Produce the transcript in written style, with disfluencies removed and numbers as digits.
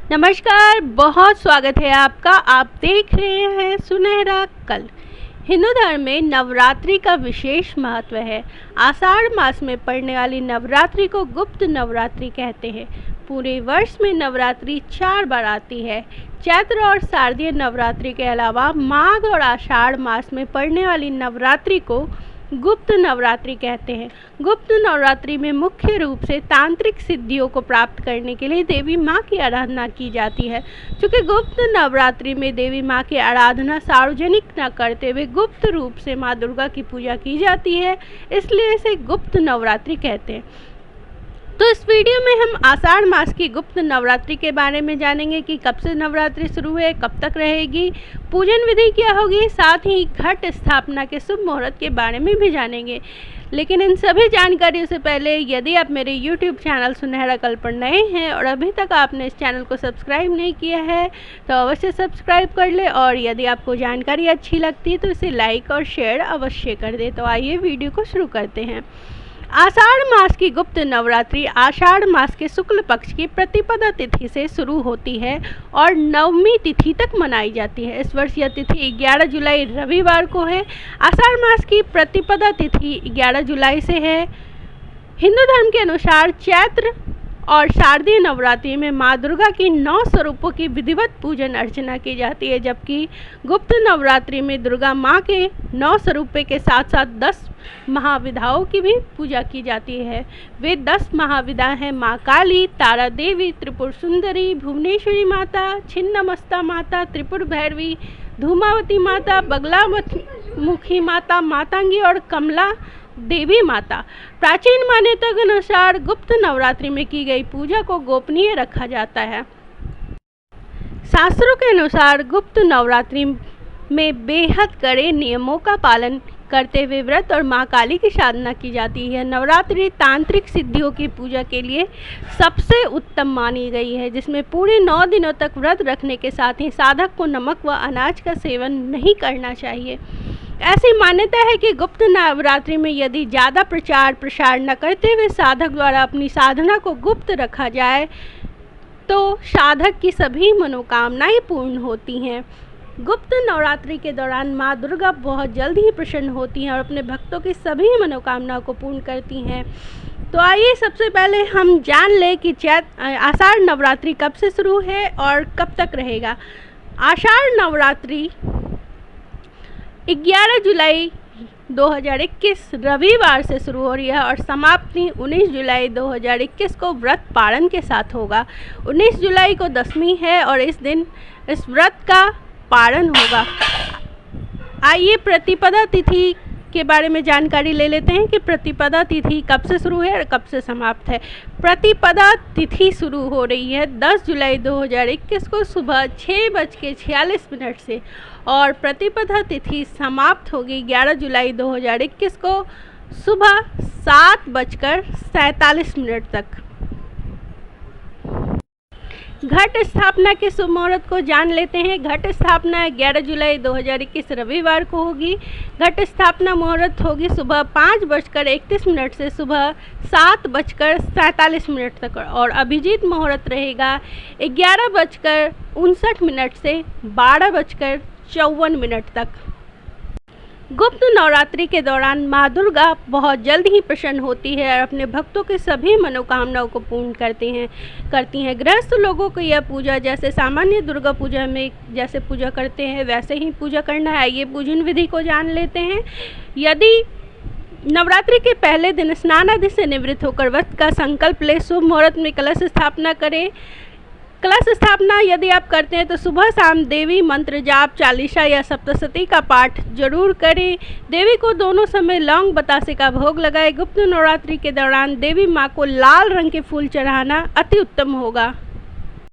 नमस्कार, बहुत स्वागत है आपका। आप देख रहे हैं सुनहरा कल। हिंदू धर्म में नवरात्रि का विशेष महत्व है। आषाढ़ मास में पड़ने वाली नवरात्रि को गुप्त नवरात्रि कहते हैं। पूरे वर्ष में नवरात्रि 4 बार आती है। चैत्र और शारदीय नवरात्रि के अलावा माघ और आषाढ़ मास में पड़ने वाली नवरात्रि को गुप्त नवरात्रि कहते हैं। गुप्त नवरात्रि में मुख्य रूप से तांत्रिक सिद्धियों को प्राप्त करने के लिए देवी माँ की आराधना की जाती है। क्योंकि गुप्त नवरात्रि में देवी माँ की आराधना सार्वजनिक न करते हुए गुप्त रूप से माँ दुर्गा की पूजा की जाती है, इसलिए इसे गुप्त नवरात्रि कहते हैं। तो इस वीडियो में हम आषाढ़ मास की गुप्त नवरात्रि के बारे में जानेंगे कि कब से नवरात्रि शुरू है, कब तक रहेगी, पूजन विधि क्या होगी, साथ ही घट स्थापना के शुभ मुहूर्त के बारे में भी जानेंगे। लेकिन इन सभी जानकारियों से पहले यदि आप मेरे YouTube चैनल सुनहरा कल पर नए हैं और अभी तक आपने इस चैनल को सब्सक्राइब नहीं किया है तो अवश्य सब्सक्राइब कर ले, और यदि आपको जानकारी अच्छी लगती है तो इसे लाइक और शेयर अवश्य कर दे। तो आइए वीडियो को शुरू करते हैं। आषाढ़ मास की गुप्त नवरात्रि आषाढ़ मास के शुक्ल पक्ष की प्रतिपदा तिथि से शुरू होती है और नवमी तिथि तक मनाई जाती है। इस वर्ष यह तिथि 11 जुलाई रविवार को है। आषाढ़ मास की प्रतिपदा तिथि 11 जुलाई से है। हिंदू धर्म के अनुसार चैत्र और शारदीय नवरात्रि में माँ दुर्गा की 9 स्वरूपों की विधिवत पूजन अर्चना की जाती है, जबकि गुप्त नवरात्रि में दुर्गा माँ के 9 स्वरूपों के साथ साथ 10 महाविधाओं की भी पूजा की जाती है। वे 10 महाविधा हैं माँ काली, तारा देवी, त्रिपुर सुंदरी, भुवनेश्वरी माता, छिन्नमस्ता माता, त्रिपुर भैरवी, धूमावती माता, बगलामुखी माता, मातंगी और कमला देवी माता। प्राचीन मान्यता के अनुसार गुप्त नवरात्रि में की गई पूजा को गोपनीय रखा जाता है। शास्त्रों के अनुसार गुप्त नवरात्रि में बेहद कड़े नियमों का पालन करते हुए व्रत और माँ काली की साधना की जाती है। नवरात्रि तांत्रिक सिद्धियों की पूजा के लिए सबसे उत्तम मानी गई है, जिसमें पूरे 9 दिनों तक व्रत रखने के साथ ही साधक को नमक व अनाज का सेवन नहीं करना चाहिए। ऐसी मान्यता है कि गुप्त नवरात्रि में यदि ज़्यादा प्रचार प्रसार न करते हुए साधक द्वारा अपनी साधना को गुप्त रखा जाए तो साधक की सभी मनोकामनाएं पूर्ण होती हैं। गुप्त नवरात्रि के दौरान माँ दुर्गा बहुत जल्द ही प्रसन्न होती हैं और अपने भक्तों की सभी मनोकामनाओं को पूर्ण करती हैं। तो आइए सबसे पहले हम जान लें कि आषाढ़ नवरात्रि कब से शुरू है और कब तक रहेगा। आषाढ़ नवरात्रि 11 जुलाई 2021 रविवार से शुरू हो रही है और समाप्ति 19 जुलाई 2021 को व्रत पारण के साथ होगा। 19 जुलाई को दशमी है और इस दिन इस व्रत का पारण होगा। आइए प्रतिपदा तिथि के बारे में जानकारी ले लेते हैं कि प्रतिपदा तिथि कब से शुरू है और कब से समाप्त है। प्रतिपदा तिथि शुरू हो रही है 10 जुलाई 2021 को सुबह 6:46 से और प्रतिपदा तिथि समाप्त होगी 11 जुलाई 2021 को सुबह 7:47 तक। घट स्थापना के शुभ मुहूर्त को जान लेते हैं। घट स्थापना 11 जुलाई 2021 रविवार को होगी। घट स्थापना मुहूर्त होगी सुबह 5:31 से सुबह 7:47 तक और अभिजीत मुहूर्त रहेगा 11:59 से 12:54 तक। गुप्त नवरात्रि के दौरान माँ दुर्गा बहुत जल्द ही प्रसन्न होती है और अपने भक्तों के सभी मनोकामनाओं को पूर्ण करती हैं। गृहस्थ लोगों को यह पूजा जैसे सामान्य दुर्गा पूजा में जैसे पूजा करते हैं वैसे ही पूजा करना है। ये पूजन विधि को जान लेते हैं। यदि नवरात्रि के पहले दिन स्नान आदि से निवृत्त होकर व्रत का संकल्प ले शुभ मुहूर्त में कलश स्थापना करें। कलश स्थापना यदि आप करते हैं तो सुबह शाम देवी मंत्र जाप, चालीसा या सप्तशती का पाठ जरूर करें। देवी को दोनों समय लौंग बतासे का भोग लगाएं। गुप्त नवरात्रि के दौरान देवी माँ को लाल रंग के फूल चढ़ाना अति उत्तम होगा।